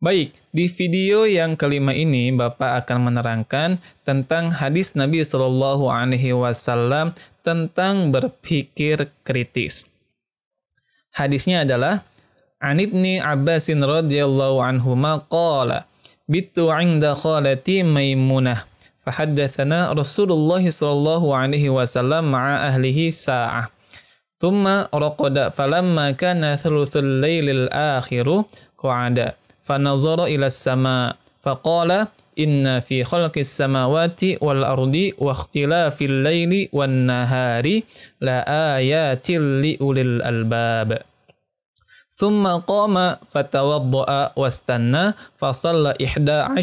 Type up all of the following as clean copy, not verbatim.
Baik, di video yang kelima ini Bapak akan menerangkan tentang hadis Nabi Shallallahu Alaihi Wasallam tentang berpikir kritis. Hadisnya adalah An Ibni Abbasin radhiyallahu anhuma qala bittu 'inda khalati Maimunah fahaddatsana Rasulullah sallallahu alaihi wasallam ma'a ahlihi sa'ah thumma raqada falamma kana thuluthul lailil akhiru qa'ada fanazara ila as-sama' faqala inna fi khalqis samawati wal ardi wa ikhtilafil laili wan nahari la ayatil li ulil albab. Thumma qama fatawadda'a wastanna fasalla 11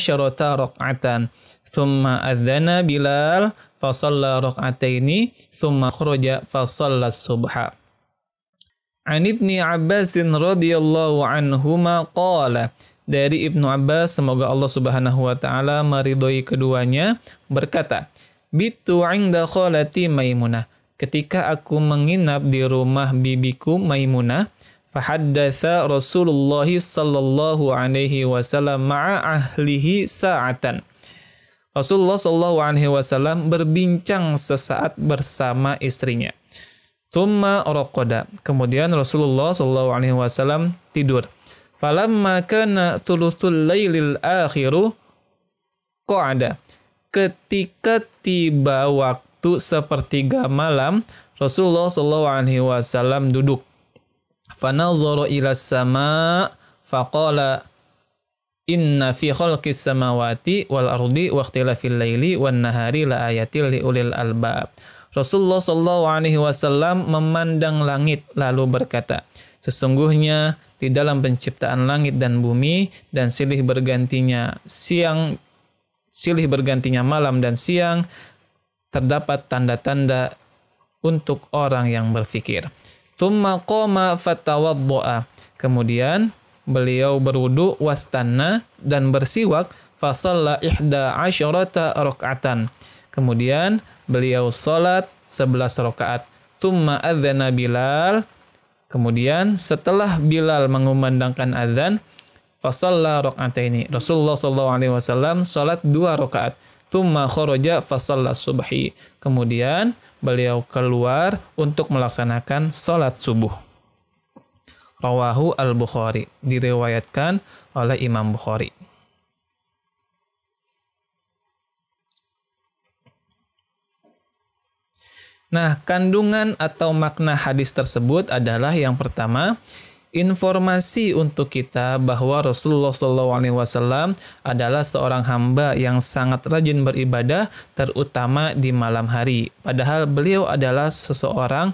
rak'atan. Thumma adzana Bilal fasalla rak'ataini thumma kharaja fasalla subha. An Ibni Abbasin radhiyallahu anhuma qala, dari Ibnu Abbas semoga Allah Subhanahu wa taala meridhoi keduanya berkata, bitu 'inda khalati Maimunah, ketika aku menginap di rumah bibiku Maimunah, fahaddatsa Rasulullah sallallahu alaihi wasallam ma'a ahlihi sa'atan. Rasulullah sallallahu alaihi wasallam berbincang sesaat bersama istrinya. Tsumma raqada, kemudian Rasulullah sallallahu alaihi wasallam tidur. Falamma kana thuluthul lailil akhiru qa'ada, ketika tiba waktu sepertiga malam, Rasulullah sallallahu alaihi wasallam duduk. Fanazara ila sama' faqala inna fi khalqis samawati wal ardi wa ikhtilafil laili wan nahari la ayatil li ulil albab. Rasulullah sallallahu alaihi wasallam memandang langit lalu berkata, sesungguhnya di dalam penciptaan langit dan bumi dan silih bergantinya malam dan siang terdapat tanda-tanda untuk orang yang berfikir. Tsumma qama fatawadda'a, kemudian beliau berwudu wastanna dan bersiwak fasalla 11 rak'atan, kemudian beliau salat 11 rakaat. Tsumma adzana Bilal, kemudian setelah Bilal mengumandangkan azan, fasalla rak'ataini, Rasulullah sallallahu alaihi wasallam salat 2 rakaat. Tsumma kharaja fasalla subhi, kemudian beliau keluar untuk melaksanakan salat subuh. Rawahu al-Bukhari, diriwayatkan oleh Imam Bukhari. Nah, kandungan atau makna hadis tersebut adalah yang pertama, informasi untuk kita bahwa Rasulullah SAW adalah seorang hamba yang sangat rajin beribadah, terutama di malam hari. Padahal beliau adalah seseorang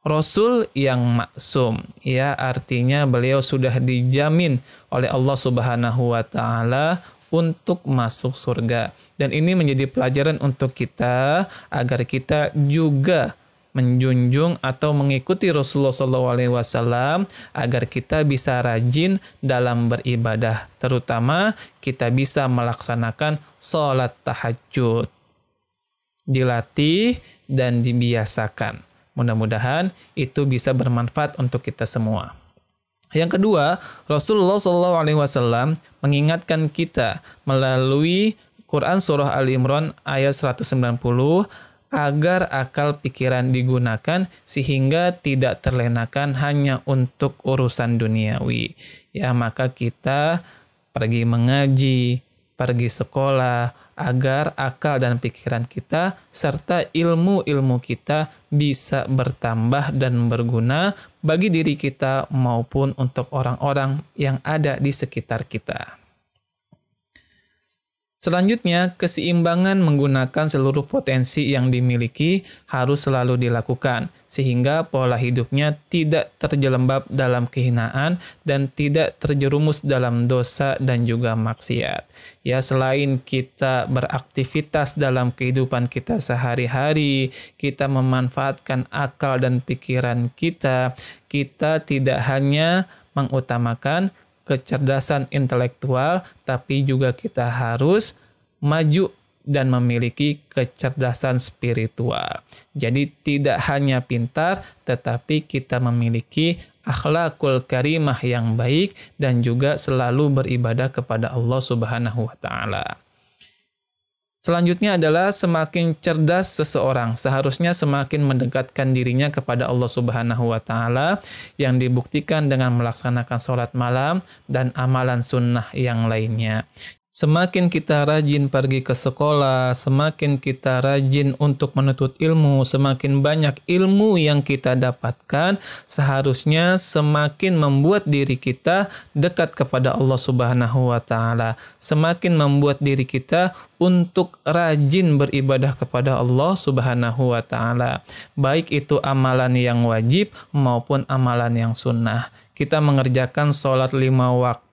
Rasul yang maksum, ya, artinya beliau sudah dijamin oleh Allah Subhanahu wa taala untuk masuk surga. Dan ini menjadi pelajaran untuk kita agar kita juga menjunjung atau mengikuti Rasulullah SAW agar kita bisa rajin dalam beribadah, terutama kita bisa melaksanakan sholat tahajud. Dilatih dan dibiasakan. Mudah-mudahan itu bisa bermanfaat untuk kita semua. Yang kedua, Rasulullah SAW mengingatkan kita melalui Quran Surah Al-Imran ayat 190 agar akal pikiran digunakan sehingga tidak terlenakan hanya untuk urusan duniawi. Ya, maka kita pergi mengaji, pergi sekolah, agar akal dan pikiran kita serta ilmu-ilmu kita bisa bertambah dan berguna bagi diri kita maupun untuk orang-orang yang ada di sekitar kita. Selanjutnya, keseimbangan menggunakan seluruh potensi yang dimiliki harus selalu dilakukan, sehingga pola hidupnya tidak terjelembab dalam kehinaan dan tidak terjerumus dalam dosa dan juga maksiat. Ya, selain kita beraktivitas dalam kehidupan kita sehari-hari, kita memanfaatkan akal dan pikiran kita, kita tidak hanya mengutamakan kecerdasan intelektual, tapi juga kita harus maju dan memiliki kecerdasan spiritual. Jadi tidak hanya pintar, tetapi kita memiliki akhlakul karimah yang baik, dan juga selalu beribadah kepada Allah Subhanahu wa taala. Selanjutnya adalah semakin cerdas seseorang seharusnya semakin mendekatkan dirinya kepada Allah Subhanahu wa taala, yang dibuktikan dengan melaksanakan sholat malam dan amalan sunnah yang lainnya. Semakin kita rajin pergi ke sekolah, semakin kita rajin untuk menuntut ilmu, semakin banyak ilmu yang kita dapatkan, seharusnya semakin membuat diri kita dekat kepada Allah Subhanahu wa taala, semakin membuat diri kita untuk rajin beribadah kepada Allah Subhanahu wa taala, baik itu amalan yang wajib maupun amalan yang sunnah. Kita mengerjakan sholat 5 waktu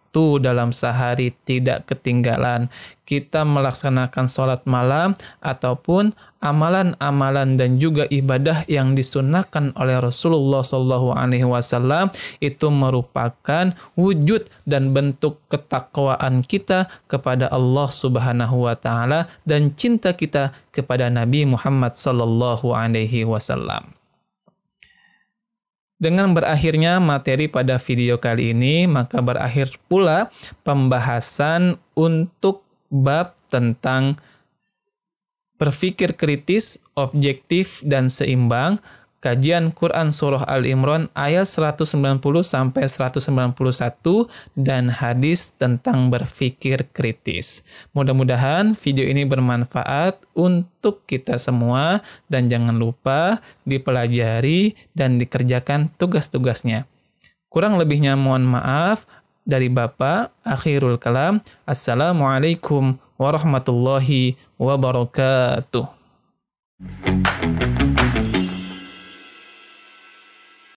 dalam sehari tidak ketinggalan. Kita melaksanakan sholat malam ataupun amalan-amalan dan juga ibadah yang disunnahkan oleh Rasulullah SAW itu merupakan wujud dan bentuk ketakwaan kita kepada Allah Subhanahu wa taala dan cinta kita kepada Nabi Muhammad SAW. Dengan berakhirnya materi pada video kali ini, maka berakhir pula pembahasan untuk bab tentang berpikir kritis, objektif, dan seimbang, kajian Quran Surah Al-Imran ayat 190-191, dan hadis tentang berpikir kritis. Mudah-mudahan video ini bermanfaat untuk kita semua, dan jangan lupa dipelajari dan dikerjakan tugas-tugasnya. Kurang lebihnya mohon maaf. Dari Bapak, akhirul kalam. Assalamualaikum warahmatullahi wabarakatuh.